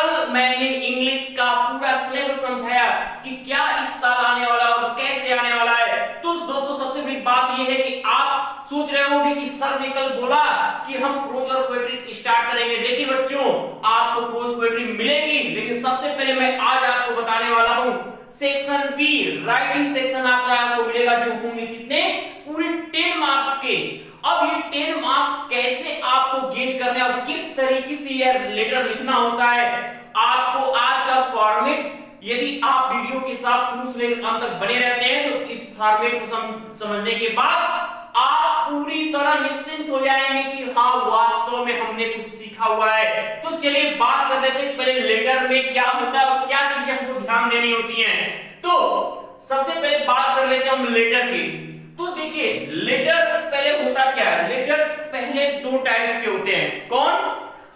कल मैंने इंग्लिश का पूरा सिलेबस समझाया कि क्या इस साल आने वाला है और कैसे आने वाला है। तो दोस्तों सबसे बड़ी बात यह है कि आप सोच रहे होंगे कि सर ने कल बोला कि हम प्रोज और पोएट्री स्टार्ट करेंगे, लेकिन बच्चों आपको प्रोज पोएट्री मिलेगी, लेकिन सबसे पहले मैं आज आपको बताने वाला हूं सेक्शन बी राइटिंग सेक्शन आपको मिलेगा, जो होंगे कितने पूरे 10 मार्क्स के। अब ये 10 मार्क्स कैसे आपको गेन करने और किस तरीके से ये लेटर लिखना होता है, आपको आज का फॉर्मेट, यदि आप वीडियो के साथ शुरू से लेकर अंत तक बने रहते हैं तो इस फॉर्मेट को समझने के बाद आप पूरी तरह निश्चिंत हो जाएंगे कि हाँ वास्तव में हमने कुछ सीखा हुआ है। तो चलिए बात कर लेते हैं पहले लेटर में क्या होता है और क्या चीजें हमको ध्यान देनी होती हैं। तो सबसे पहले बात कर लेते हैं हम लेटर की। तो देखिए लेटर पहले होता क्या है, लेटर पहले दो टाइप्स के होते हैं। कौन?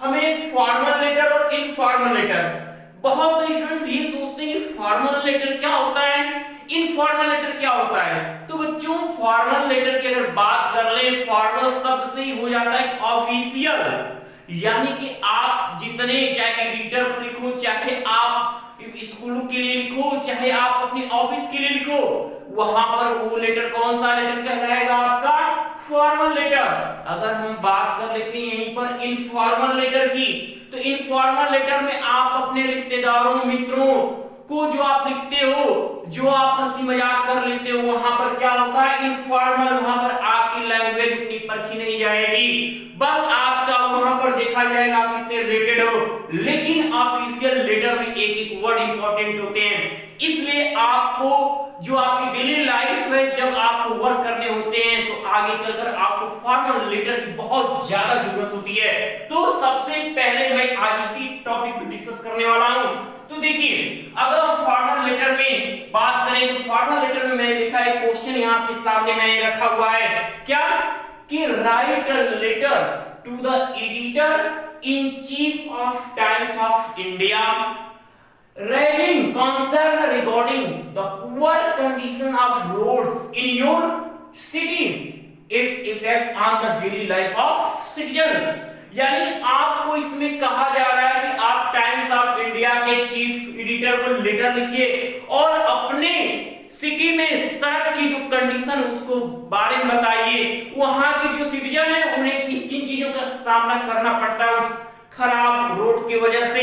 हमें फॉर्मल लेटर और इनफॉर्मल लेटर। बहुत से स्टूडेंट्स ये सोचते हैं कि फॉर्मल लेटर क्या होता है, इनफॉर्मल लेटर क्या होता है। तो बच्चों फॉर्मल लेटर की अगर बात कर ले, फॉर्मल शब्द से ही हो जाता है ऑफिशियल, यानी कि आप जितने चाहे एडिटर को लिखो, चाहे आप स्कूल के लिए लिखो, चाहे आप अपने ऑफिस के लिए लिखो, वहां पर वो लेटर कौन सा लेटर कहलाएगा आपका फॉर्मल लेटर। अगर हम बात कर लेते हैं यहीं पर इनफॉर्मल लेटर की, तो इनफॉर्मल लेटर में आप अपने रिश्तेदारों मित्रों को जो आप लिखते हो, जो आप हंसी मजाक कर लेते हो, वहां पर क्या होता है इनफॉर्मल, वहां पर आपकी लैंग्वेज उतनी परखी नहीं जाएगी, बस आपका वहां पर देखा जाएगा आप कितने रेटेड हो। लेकिन ऑफिशियल लेटर में एक एक वर्ड इंपॉर्टेंट होते हैं, इसलिए आपको जो आपकी डेली लाइफ में जब आपको वर्क करने होते हैं तो आगे चलकर आपको फॉर्मल लेटर की बहुत ज्यादा जरूरत होती है। तो सबसे पहले मैं आज इसी टॉपिक पे डिस्कस करने वाला हूं। तो देखिए अगर हम फॉर्मल लेटर में बात करें तो फॉर्मल लेटर में मैंने लिखा है क्वेश्चन यहां आपके सामने मैंने रखा हुआ है, क्या कि write a letter to the editor in chief of Times of India raising concern regarding the poor condition of roads in your city, its effects on the daily life of citizens। यानी आपको इसमें कहा जा रहा है कि आप times of India के चीफ एडिटर को लेटर लिखिए और अपने सिटी में सड़क की जो कंडीशन उसको बारे में बताइए, वहां के जो सिटीजन है उन्हें किन किन चीजों का सामना करना पड़ता है उस खराब रोड की वजह से,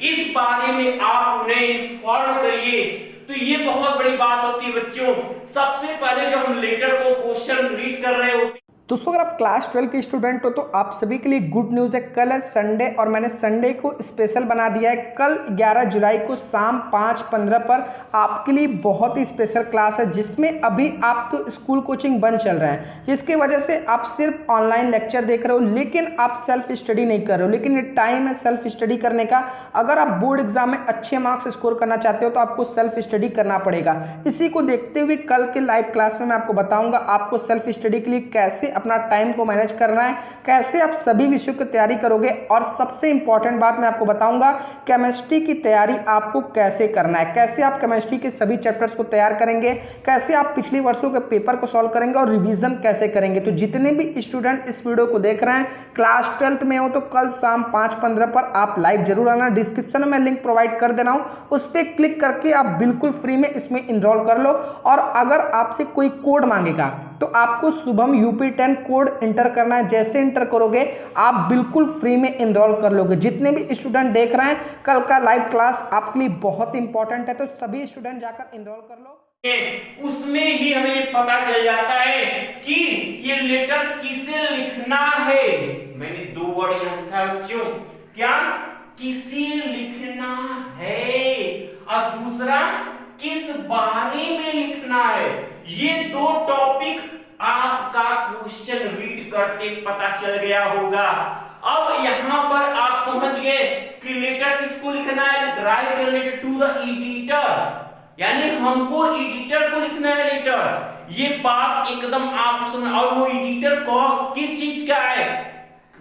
इस बारे में आप उन्हें इन्फॉर्म करिए। तो ये बहुत बड़ी बात होती है बच्चों। सबसे पहले जब हम लेटर को क्वेश्चन रीड कर रहे होते दोस्तों अगर आप क्लास 12 के स्टूडेंट हो तो आप सभी के लिए गुड न्यूज़ है, कल है संडे और मैंने संडे को स्पेशल बना दिया है। कल 11 जुलाई को शाम 5:15 पर आपके लिए बहुत ही स्पेशल क्लास है, जिसमें अभी आप तो स्कूल कोचिंग बंद चल रहे हैं, जिसकी वजह से आप सिर्फ ऑनलाइन लेक्चर देख रहे हो, लेकिन आप सेल्फ स्टडी नहीं कर रहे हो। लेकिन ये टाइम है सेल्फ स्टडी करने का। अगर आप बोर्ड एग्जाम में अच्छे मार्क्स स्कोर करना चाहते हो तो आपको सेल्फ स्टडी करना पड़ेगा। इसी को देखते हुए कल के लाइव क्लास में मैं आपको बताऊंगा आपको सेल्फ स्टडी के लिए कैसे अपना टाइम को मैनेज करना है, कैसे आप सभी विषयों की तैयारी करोगे, और सबसे इंपॉर्टेंट बात मैं आपको बताऊंगा केमिस्ट्री की तैयारी आपको कैसे करना है, कैसे आप केमिस्ट्री के सभी चैप्टर्स को तैयार करेंगे, कैसे आप पिछले वर्षों के पेपर को सॉल्व करेंगे और रिवीजन कैसे करेंगे। तो जितने भी स्टूडेंट इस वीडियो को देख रहे हैं क्लास 12th में हो तो कल शाम 5:15 पर आप लाइव जरूर आना। डिस्क्रिप्शन में लिंक प्रोवाइड कर दे रहा हूं, उस पर क्लिक करके आप बिल्कुल फ्री में इसमें इनरोल कर लो। और अगर आपसे कोई कोड मांगेगा तो आपको शुभम UP10 कोड इंटर करना है। जैसे इंटर करोगे आप बिल्कुल फ्री में इनरोल कर लोगे। जितने भी स्टूडेंट देख रहे हैं कल का लाइव क्लास आपके लिए बहुत इंपॉर्टेंट है, तो सभी स्टूडेंट जाकर इनरोल कर लो। उसमें ही हमें ये पता चल जाता है कि ये लेटर किसे लिखना है। मैंने दो वर्ड यहां लिखा है बच्चों, क्या किसे लिखना है और दूसरा किस बारे में लिखना है। ये दो टॉपिक आपका क्वेश्चन रीड करके पता चल गया होगा। अब यहां पर आप समझ गए कि लेटर किसको लिखना है, write letter to the editor, यानी हमको एडिटर को लिखना है लेटर। ये बात एकदम आप समझ। और वो एडिटर को किस चीज का है,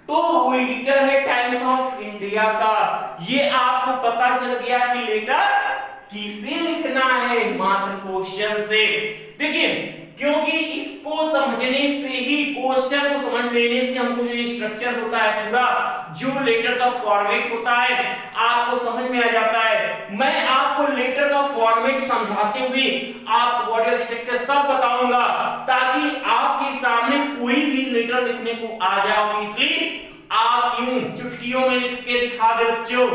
तो वो एडिटर है टाइम्स ऑफ इंडिया का। ये आपको पता चल गया कि लेटर किसे लिखना है मात्र क्वेश्चन से। देखिए क्योंकि इसको समझने से ही, क्वेश्चन को समझ लेने से हमको जो स्ट्रक्चर होता है पूरा जो लेटर का फॉर्मेट होता है आपको समझ में आ जाता है। मैं आपको लेटर का फॉर्मेट समझाते हुए आपको बॉडी स्ट्रक्चर सब बताऊंगा, ताकि आपके सामने कोई भी लेटर लिखने को आ जाए ऑफिशियली आप यूं चुटकियों में लिख के दिखा दे बच्चों।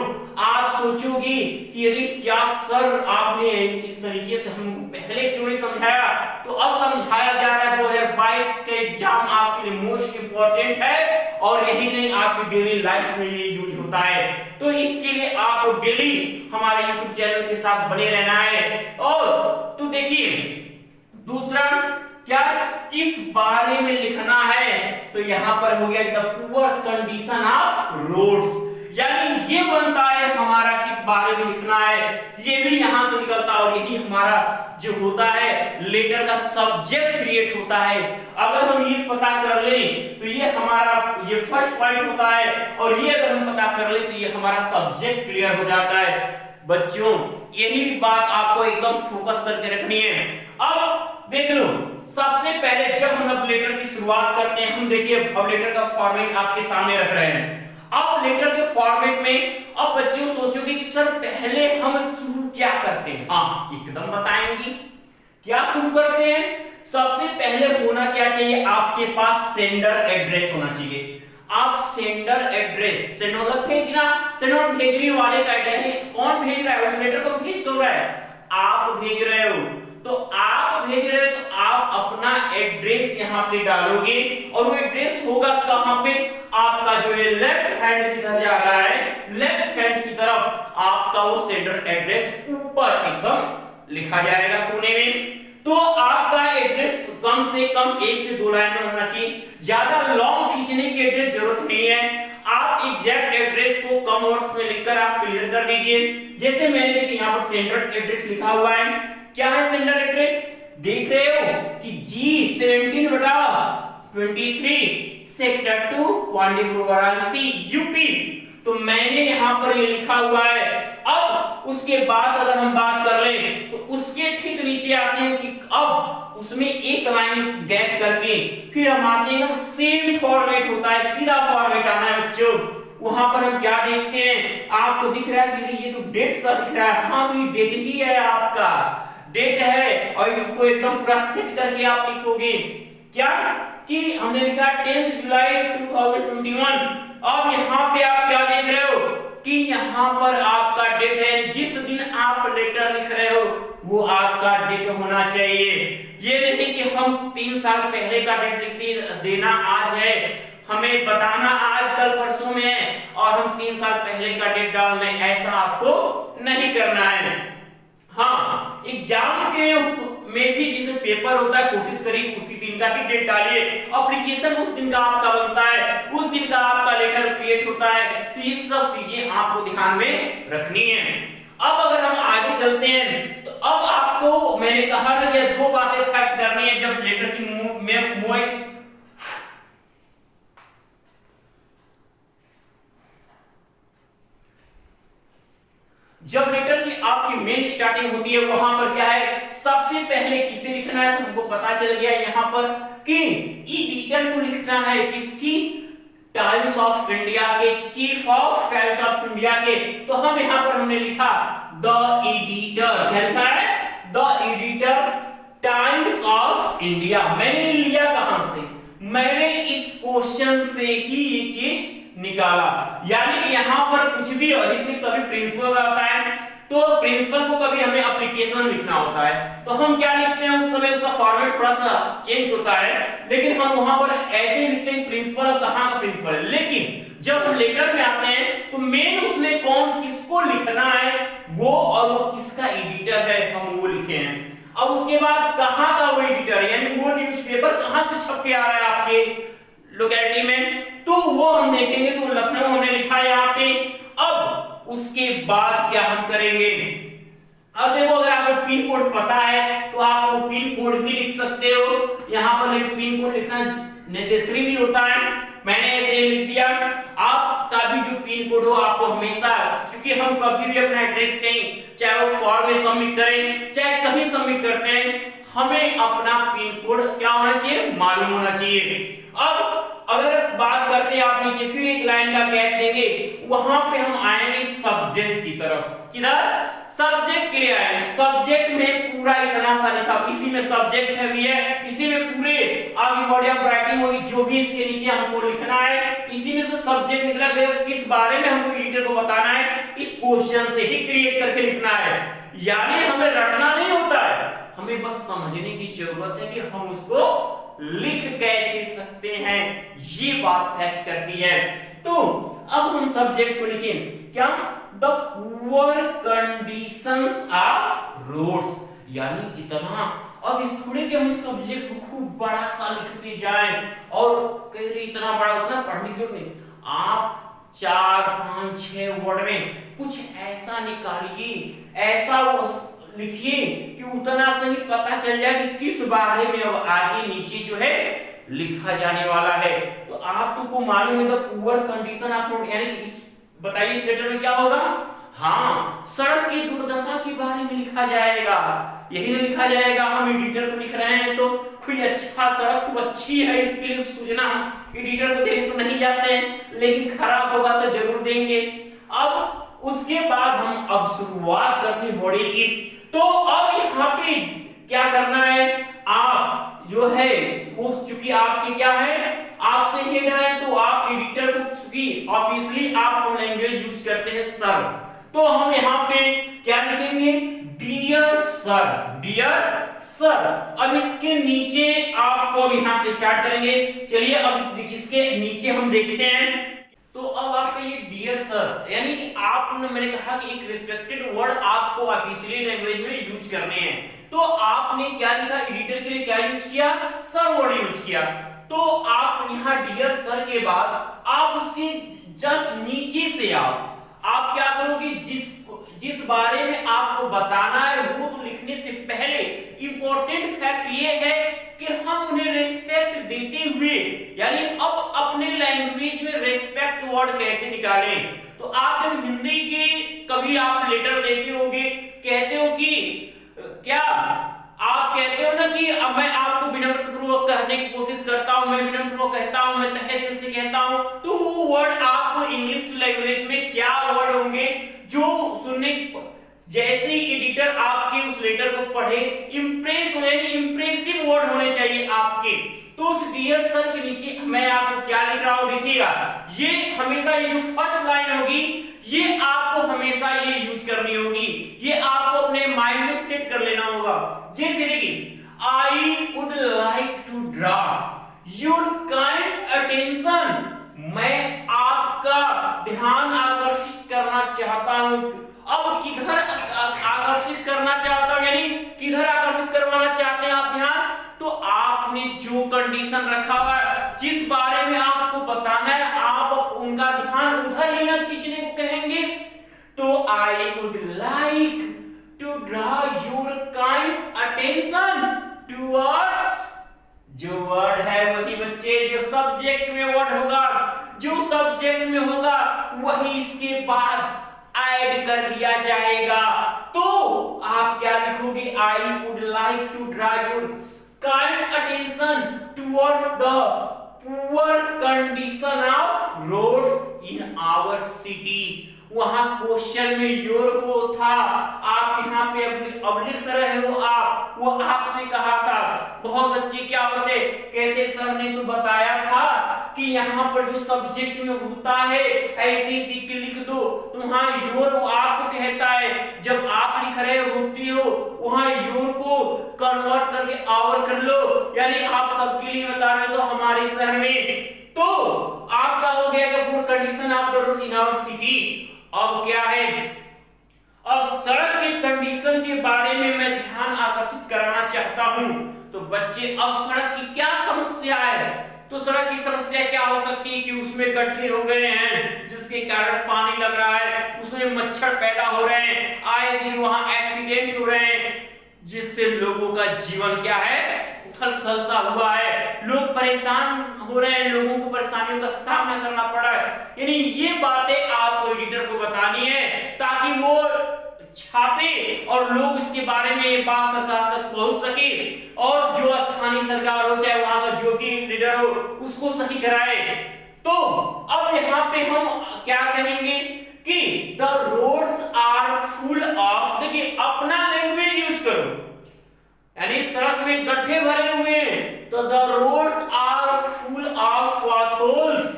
आप सोचोगी कि अरे क्या सर आपने इस तरीके से हमको पहले क्यों नहीं समझाया, तो अब समझाया जा रहा है। 2022 के एग्जाम आपके लिए मोस्ट इंपॉर्टेंट है और यही नहीं आपकी डेली लाइफ में ये यूज होता है। तो इसके लिए आपको डेली हमारे YouTube चैनल के साथ बने रहना है। और तो देखिए दूसरा क्या किस बारे में लिखना है, तो यहां पर हो गया the poor condition of roads, यानी ये बनता है हमारा किस बारे में लिखना है, ये भी यहां से निकलता है। और यही हमारा जो होता है लेटर का सब्जेक्ट क्रिएट होता है। अगर हम ये पता कर लें तो ये हमारा ये फर्स्ट पॉइंट होता है, और ये अगर हम पता कर लें तो ये हमारा सब्जेक्ट क्लियर हो जाता है। बच्चों यही बात आपको एकदम फोकस करके रखनी है। अब देख लो, सबसे पहले जब हम अब लेटर की शुरुआत करते हैं, हम देखिए अब लेटर का फॉर्मेट आपके सामने रख रहे हैं। अब लेटर के फॉर्मेट में अब बच्चों सोचोगे कि सर पहले हम शुरू क्या करते हैं। हाँ एकदम बताएंगे क्या शुरू करते हैं। सबसे पहले होना क्या चाहिए, आपके पास सेंडर एड्रेस होना चाहिए। आप सेंडर एड्रेस, सेंडर मतलब भेजना, सेंडर भेजने वाले का एड्रेस, कौन भेज रहा है उस लेटर को, भेज कौन रहा है, आप भेज रहे हो। तो आप भेज रहे हो तो आप अपना एड्रेस यहाँ पे डालोगे, और वो एड्रेस होगा कहां पे, आपका जो ये लेफ्ट हैंड जिधर जा रहा है, लेफ्ट हैंड की तरफ आपका वो सेंडर एड्रेस ऊपर एकदम लिखा जाएगा कोने में। तो आपका एड्रेस कम से कम 1 से 2 लाइन में होना चाहिए, ज्यादा लॉन्ग खींचने की एड्रेस जरूरत नहीं है। आप एग्जैक्ट एड्रेस को कम वर्ड्स में लिखकर आप क्लियर कर दीजिए। जैसे मैंने देखिए यहाँ पर सेंडर एड्रेस लिखा हुआ है, क्या है सेंडर एड्रेस, देख रहे हो कि G17/23 sector 2 Pandeypur Varanasi UP. तो मैंने यहां पर ये लिखा हुआ है। अब उसके बाद अगर हम बात कर लें तो उसके ठीक नीचे आते हैं कि अब उसमें एक लाइन गैप करके फिर हम आते हैं, सेम फॉर्मेट होता है, सीधा फॉर्मेट आना है बच्चों। वहां पर हम क्या देखते हैं, आपको दिख रहा है कि ये तो डेट सा दिख रहा है, हाँ तो ये डेट ही है, आपका डेट है, और इसको एकदम पूरा सेट करके आप लिखोगे क्या कि हमने लिखा 10 जुलाई 2021। अब यहाँ पे आप क्या देख रहे हो कि यहाँ पर आपका डेट है, जिस दिन आप लेटर लिख रहे हो वो आपका डेट होना चाहिए। ये नहीं कि हम 3 साल पहले का डेट लिख देना आज है, हमें बताना आज कल परसों में है और हम 3 साल पहले का डेट डाल दें, ऐसा आपको नहीं करना है। हाँ एग्जाम के में भी जिस पेपर होता है कोशिश करिए उसी दिन का भी डेट डालिए, एप्लीकेशन उस दिन का आपका बनता है, उस दिन का आपका लेटर क्रिएट होता है। तो ये सब चीजें आपको ध्यान में रखनी है। अब अगर हम आगे चलते हैं तो अब आपको मैंने कहा ना कि 2 बातें फैक्ट करनी है जब लेटर की जब लेटर की आपकी मेन स्टार्टिंग होती है, वहां पर क्या है, सबसे पहले किसे लिखना है, तो हमको पता चल गया यहां पर कि एडिटर को लिखना है, किसकी, टाइम्स ऑफ इंडिया के, chief of Times of India के। तो हम यहां पर हमने लिखा द एडिटर, क्या लिखा है, the editor times of India. मैंने लिया कहां से, मैंने इस क्वेश्चन से ही ये चीज निकाला। यानी यहां पर कुछ भी, जैसे कभी प्रिंसिपल आता है तो प्रिंसिपल को कभी हमें एप्लीकेशन लिखना होता है, तो हम क्या लिखते हैं, उस समय उसका फॉर्मेट थोड़ा सा चेंज होता है, लेकिन हम वहां पर ऐसे लिखते हैं प्रिंसिपल, कहां का प्रिंसिपल है। लेकिन जब हम लेटर में आते हैं तो मेन उसमें कौन किसको लिखना है वो, और वो किसका एडिटर है हम वो लिखे हैं। अब उसके बाद कहां का वो एडिटर है, यानी वो न्यूज़पेपर कहां से छप के आ रहा है आपके लोकेलिटी में, तो वो हम देखेंगे। तो लखनऊ हमने लिखा है यहाँ पे। अब उसके बाद क्या हम करेंगे, अब देखो अगर आपको पिन कोड पता है तो आप वो पिन कोड भी लिख सकते हो। यहाँ पर पिन कोड लिखना नेसेसरी भी होता है, मैंने ऐसे लिख दिया। आपका भी जो पिन कोड हो आपको हमेशा, क्योंकि हम कभी भी अपना एड्रेस कहीं चाहे वो फॉर्म में सबमिट करें चाहे कहीं सबमिट करते हैं, हमें अपना पिन कोड क्या होना चाहिए, मालूम होना चाहिए। अब अगर बात करते हैं आप नीचे फिर एक लाइन का गैप देंगे, वहां पे हम आएंगे सब्जेक्ट की तरफ। किधर? सब्जेक्ट के लिए आएंगे। सब्जेक्ट में पूरा इतना सा लिखा, इसी में सब्जेक्ट है भी है, इसी में पूरे आगे बॉडी ऑफ राइटिंग होगी, जो भी इसके नीचे हमको लिखना है, इसी में से सब्जेक्ट निकला गया, किस बारे में हमको एडिटर को बताना है, इस क्वेश्चन से ही क्रिएट करके लिखना है। यानी हमें रटना नहीं होता है, हमें बस समझने की जरूरत है कि हम उसको लिख कैसे सकते हैं, ये बात फैक्ट करती है। तो अब हम सब्जेक्ट को लिखें, क्या? The poor conditions of roads, यानी इतना। अब इस थोड़े के हम सब्जेक्ट को खूब बड़ा सा लिखते जाएं और कह रहे इतना बड़ा उतना पढ़ने की जरूरत नहीं। आप 4, 5, 6 वर्ड में कुछ ऐसा निकालिए, ऐसा लिखिए कि उतना सही पता चल जाए कि किस बारे में अब आगे नीचे जो है लिखा जाने वाला है। तो आपको मालूम है the poor condition of road, यानी कि इस बताइए इस लेटर में क्या होगा? हाँ, सड़क की दुर्दशा के बारे में लिखा जाएगा। यही नहीं लिखा जाएगा, हम एडिटर को लिख रहे हैं तो कोई अच्छा सड़क खूब अच्छी है इसके लिए सूचना हम एडिटर को देने तो नहीं जाते हैं, लेकिन खराब होगा तो जरूर देंगे। अब उसके बाद हम अब शुरुआत करते हैं बॉडी की। तो अब यहाँ पे क्या करना है, आप जो है वो चूंकि आपके क्या है, आपसे हेड है, तो आप एडिटर को चूंकि ऑफिशियली आप लैंग्वेज यूज करते हैं सर, तो हम यहाँ पे क्या लिखेंगे? Dear sir, dear sir. अब इसके नीचे आपको अब यहाँ से स्टार्ट करेंगे। चलिए अब इसके नीचे हम देखते हैं। तो अब आपका ये डियर सर, यानी कि आपने, मैंने कहा कि एक रिस्पेक्टेड वर्ड आपको ऑफिशियली लैंग्वेज में यूज करने हैं, तो आपने क्या लिखा? एडिटर के लिए क्या यूज किया? सर वर्ड यूज किया। तो आप यहाँ डियर सर के बाद आप उसके जस्ट नीचे से आप क्या करोगे? जिस बारे में आपको बताना है वो तो लिखने से पहले इंपॉर्टेंट फैक्ट ये है कि हम उन्हें रिस्पेक्ट देते हुए, यानी अब अपने लैंग्वेज में रिस्पेक्ट वर्ड कैसे निकालें। तो आप जब हिंदी के कभी आप लेटर देखे होंगे, कहते हो कि क्या आप कहते हो ना कि अब मैं आपको विनम्रपूर्वक कहने की कोशिश करता हूं, मैं विनम्रपूर्वक कहता हूं, मैं तहे दिल से कहता हूं, तो वो वर्ड आपको इंग्लिश लैंग्वेज में क्या वर्ड होंगे जो सुनने जैसे ही एडिटर आपके उस लेटर को पढ़े इंप्रेस हो, यानी इंप्रेसिव वर्ड होने चाहिए आपके। तो उस डियर सर के नीचे मैं आपको क्या लिख रहा हूं देखिएगा, ये हमेशा ये जो फर्स्ट लाइन होगी ये आपको हमेशा ये यूज करनी होगी, ये आपको अपने माइंड में सेट कर लेना होगा। जैसे देखिए, I would like to draw your kind attention, मैं आपका ध्यान आकर्षित करना चाहता हूं। अब किधर आकर्षित करना चाहता हूं, यानी किधर आकर्षित करवाना चाहते हैं आप ध्यान? तो आपने जो कंडीशन रखा हुआ है, जिस बारे में आपको बताना है, आप उनका ध्यान उधर लेना खींचने को कहेंगे। तो I would like to draw your kind attention towards, जो वर्ड है वही बच्चे, जो सब्जेक्ट में वर्ड होगा, जो सब्जेक्ट में होगा वही इसके बाद ऐड कर दिया जाएगा। तो आप क्या लिखोगे? I would like to draw your kind attention towards the poor condition of roads in our city. वहां क्वेश्चन में योर को था, आप यहाँ पे अब लिख रहे हो आप, वो आपसे कहा था। बहुत बच्चे क्या होते कहते, सर ने तो बताया था कि यहाँ पर जो सब्जेक्ट में होता है ऐसे ही लिख दो, तो वहां योर आपको कहता है, जब आप लिख रहे होती हो वहां योर को कन्वर्ट करके आवर कर लो, यानी आप सबके लिए बता रहे हो तो हमारे शहर में। तो आपका हो गया कि poor condition of the roads in our city. अब क्या है, अब सड़क की कंडीशन के बारे में मैं ध्यान आकर्षित कराना चाहता हूं। तो बच्चे अब सड़क की क्या समस्या है? तो सड़क की समस्या क्या हो सकती है कि उसमें गड्ढे हो गए हैं जिसके कारण पानी लग रहा है, उसमें मच्छर पैदा हो रहे हैं, आए दिन वहां एक्सीडेंट हो रहे हैं, जिससे लोगों का जीवन क्या है, उथल-पुथल सा हुआ है, लोग परेशान हो रहे हैं, लोगों को परेशानियों का सामना करना पड़ा है। यानी ये बातें आपको एडिटर को बतानी है ताकि वो छापे और लोग इसके बारे में ये बात सरकार तक पहुंच सके, और जो स्थानीय सरकार हो चाहे वहां का जो भी लीडर हो उसको सही कराए। तो अब यहाँ पे हम क्या कहेंगे कि the roads are full of, देखिए अपना लैंग्वेज यूज करो, यानी सड़क में गड्ढे भरे हुए हैं, तो the roads are full of potholes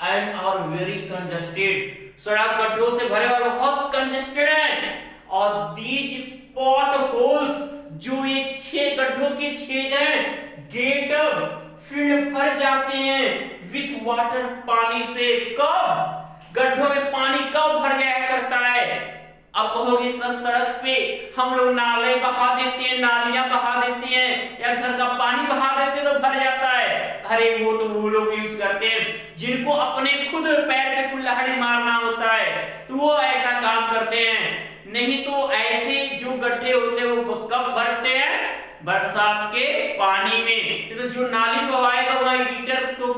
and are very congested, सड़क गड्ढों से भरे और बहुत कंजेस्टेड है। और दीज पॉटहोल्स, जो ये 6 गड्ढों के छेद हैं, गेट फील्ड भर जाते हैं विथ वाटर, पानी से। कब गड्ढों में पानी कब भर जाया करता है? अब कहोगे सर सड़क पे हम लोग नाले बहा देते हैं, नालियां बहा देते हैं, या घर का पानी बहा देते तो भर जाता है। अरे वो तो वो लोग यूज करते हैं जिनको अपने खुद पैर पे कुल्हाड़ी मारना होता है, तो वो ऐसा काम करते हैं। नहीं तो ऐसे जो गड्ढे होते हैं वो कब भरते हैं? बरसात के पानी में। तो जो नाली बहाएगा वहां लीटर तो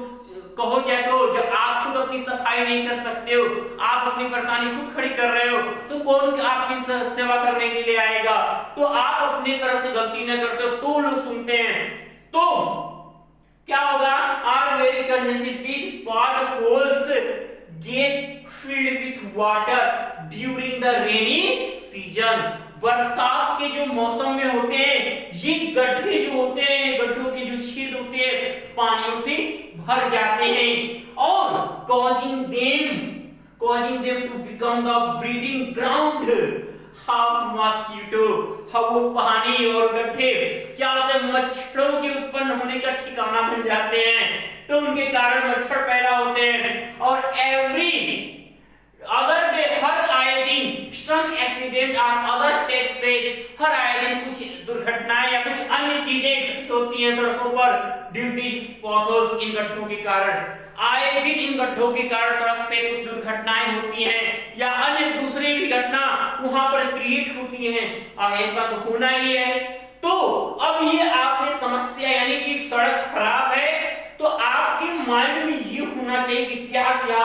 कहो चाहे तो, जब आप खुद अपनी सफाई नहीं कर सकते हो, आप अपनी परेशानी खुद खड़ी कर रहे हो, तो कौन आपकी सेवा करने के लिए आएगा? तो आप अपनी तरफ से गलती न करते हो तो लोग सुनते हैं। तो क्या होगा? Are very congested, this potholes get filled with water during the rainy season, बरसात के जो मौसम में होते हैं ये गड्ढे जो होते हैं, गड्ढों के जो छेद होते हैं पानियों से भर जाते हैं, और causing them to become the breeding ground of mosquito। वो पानी और गड्ढे क्या होते हैं? मच्छरों के उत्पन्न होने का ठिकाना बन जाते हैं, तो उनके कारण मच्छर पैदा होते हैं। और एवरी अदर डे, हर आए दिन सम एक्सीडेंट और अदर टेक्स प्लेस, हर आए दिन कुछ दुर्घटनाएं या कुछ अन्य चीजें घटित होती हैं सड़कों पर ड्यू टू पॉटहोल्स, इन गड्ढों के कारण। आए दिन इन गड्ढों के कारण सड़क पे कुछ दुर्घटनाएं होती हैं या अन्य दूसरी भी घटना वहां पर क्रिएट होती हैं, ऐसा तो होना ही है। तो अब ये आपने समस्या, यानी कि सड़क खराब है, तो आपके माइंड में ये होना चाहिए कि क्या क्या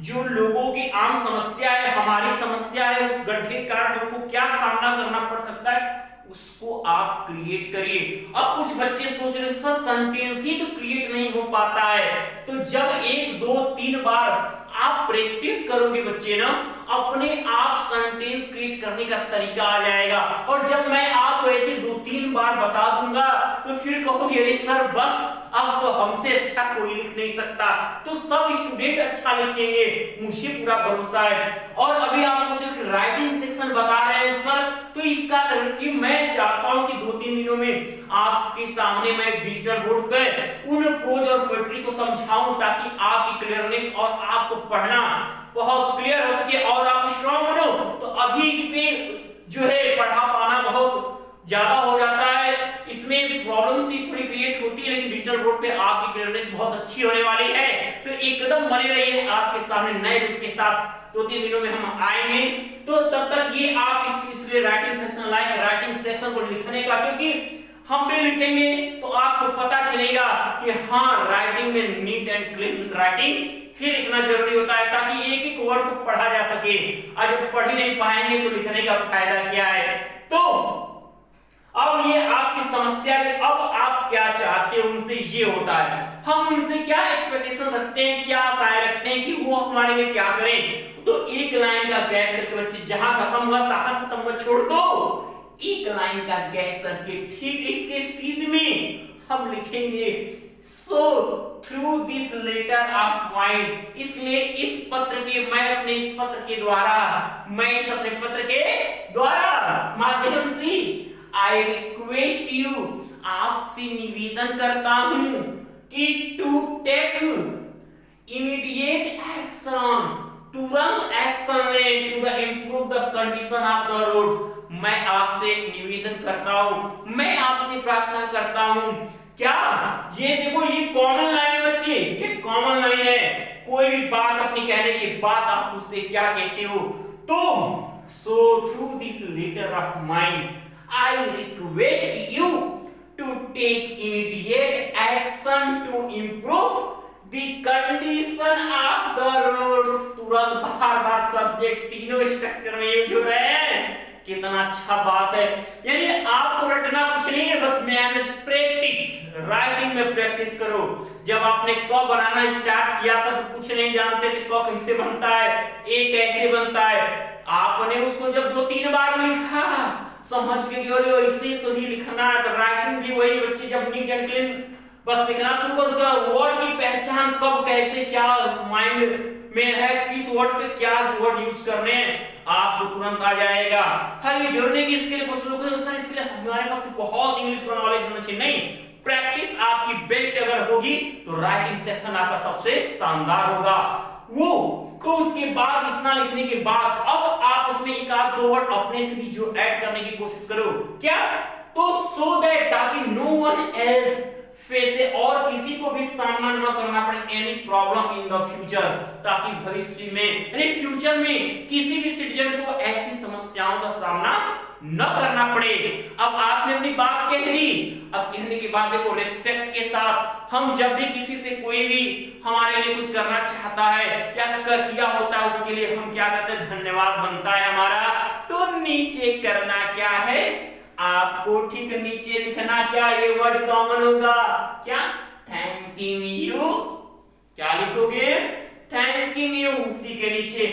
जो लोगों की आम समस्या है, हमारी समस्या है, उस गड्ढे के कारण हमको क्या सामना करना पड़ सकता है, उसको आप क्रिएट करिए। अब कुछ बच्चे सोच रहे सर सेंटेंस ही तो क्रिएट नहीं हो पाता है, तो जब 1 2 3 बार आप प्रैक्टिस करोगे बच्चे ना, अपने आप सेंटेंस क्रिएट करने का तरीका आ जाएगा। और जब मैं आपको ऐसे 2-3 बार बता दूंगा तो फिर कहोगे अरे सर बस, अब तो हमसे अच्छा कोई लिख नहीं सकता, तो सब स्टूडेंट अच्छा लिखेंगे, मुझे पूरा भरोसा है। और अभी आप सोच रहे कि राइटिंग सेक्शन बता रहे हैं सर, तो इसका कि मैं चाहता हूं कि 2-3 दिनों में आपके सामने मैं डिजिटल बोर्ड पे उन प्रोज और पोएट्री को समझाऊं, ताकि आपकी क्लियरनेस और आपको पढ़ना बहुत क्लियर हो सके और आप स्ट्रांग बनो। तो अभी इसमें जो है पढ़ा पाना बहुत ज्यादा हो जाता है, इसमें प्रॉब्लम सी थोड़ी क्रिएट होती है, लेकिन डिजिटल बोर्ड पे आपकी क्लियरनेस बहुत अच्छी होने वाली है। तो एकदम बने रहिए आपके सामने नए बुक के साथ, 2-3 दिनों में हम आएंगे। तो तब तक ये आप इसलिए writing section like writing section को लिखने का, क्योंकि हम भी लिखेंगे तो आपको पता चलेगा कि हाँ राइटिंग में नीट एंड क्लीन राइटिंग ही लिखना जरूरी होता है, ताकि एक एक वर्ड को पढ़ा जा सके। आज जब पढ़ ही नहीं पाएंगे तो लिखने का फायदा क्या है? तो अब ये आपकी समस्या है, अब आप क्या चाहते हो उनसे, ये होता है हम उनसे क्या एक्सपेक्टेशन रखते हैं, क्या आशाएं रखते हैं कि वो हमारे लिए क्या करें। तो एक लाइन का गैप करके बच्चे जहां खत्म हुआ तहां खत्म हुआ छोड़ दो, एक लाइन का गैप करके ठीक इसके सीध में हम लिखेंगे so through this letter of mind. इसलिए इस पत्र के, मैं अपने इस पत्र के द्वारा, मैं इस अपने पत्र के द्वारा माध्यम से आई रिक्वेस्ट यू, आपसे निवेदन करता हूं कि टू टेक इमीडिएट एक्शन, तुरंत एक्शन ले to improve the condition of the road. मैं आपसे निवेदन करता हूं, मैं आपसे प्रार्थना करता हूं। क्या ये देखो, ये कॉमन लाइन है बच्चे, ये कॉमन लाइन है। कोई भी बात अपनी कहने के बाद आप उससे क्या कहते हो? तो so through this letter of mind I request you to take immediate action to improve the condition of the roads। तुरंत बार-बार सब्जेक्ट तीनों स्ट्रक्चर में यूज हो रहे हैं, कितना अच्छा बात है। यानी आपको रटना कुछ नहीं है, बस मेहनत, प्रैक्टिस, राइटिंग में प्रैक्टिस करो। जब आपने क बनाना स्टार्ट किया था तो कुछ नहीं जानते थे क कैसे बनता है, ए कैसे बनता है। आपने उसको जब 2-3 बार लिखा, समझ के कि अरे ऐसे तो ही लिखना है, तो राइटिंग भी वही। बच्चे जब नीट एंड क्लीन बस लिखना शुरू करो, उसका वर्ड की पहचान कब कैसे क्या माइंड में है, किस वर्ड पे क्या वर्ड यूज करने हैं, आपको तुरंत आ जाएगा। हर ये जोड़ने की स्किल को शुरू करो। सर इसके लिए हमारे पास बहुत इंग्लिश का नॉलेज होना चाहिए, नहीं, प्रैक्टिस आपकी बेस्ट अगर होगी तो राइटिंग सेक्शन आपका सबसे शानदार होगा। वो तो उसके बाद इतना लिखने के बाद अब आप उसमें एक आध दो वर्ड अपने से भी जो ऐड करने की कोशिश करो। क्या? तो सो दैट, ताकि नो वन एल्स फेस, और किसी को भी सामना न करना पड़े any problem in the future, ताकि भविष्य में यानी फ्यूचर में किसी भी सिटीजन को ऐसी समस्याओं का सामना न करना पड़े। अब आपने अपनी बात कह दी, अब कहने के बाद देखो रिस्पेक्ट के साथ हम जब भी किसी से कोई भी हमारे लिए कुछ करना चाहता है या किया होता है, उसके लिए हम क्या कहते हैं, धन्यवाद बनता है हमारा। तो नीचे करना क्या है, आपको ठीक नीचे लिखना क्या, ये वर्ड कॉमन होगा क्या, थैंकिंग यू। क्या लिखोगे, थैंकिंग यू, उसी के नीचे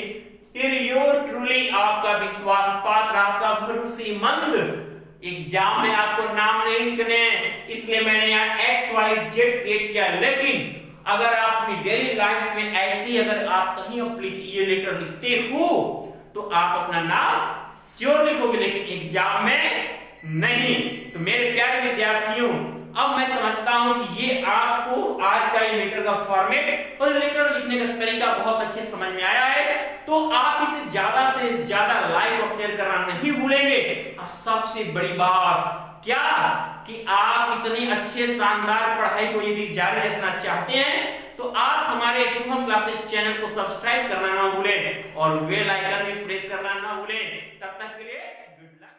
फिर योर ट्रूली, आपका विश्वास पात्र, आपका भरोसेमंद। एग्जाम में आपको नाम नहीं लिखने हैं, इसलिए मैंने यहाँ XYZ क्रिएट किया। लेकिन अगर आप अपनी डेली लाइफ में ऐसी अगर आप कहीं ये लेटर लिखते हो तो आप अपना नाम श्योर लिखोगे, लेकिन एग्जाम में नहीं। तो मेरे प्यारे विद्यार्थियों, अब मैं समझता हूं कि ये आपको आज का ये लेटर का फॉर्मेट और लेटर लिखने का तरीका बहुत अच्छे समझ में आया है। तो आप इसे ज्यादा से ज्यादा लाइक और शेयर करना नहीं भूलेंगे। और सबसे बड़ी बात क्या कि आप इतनी अच्छे शानदार पढ़ाई को यदि जारी रखना चाहते हैं तो आप हमारे शुभम क्लासेस चैनल को सब्सक्राइब करना ना भूलें और बेल आइकन भी प्रेस करना ना भूलें। तब तक के लिए गुड लक।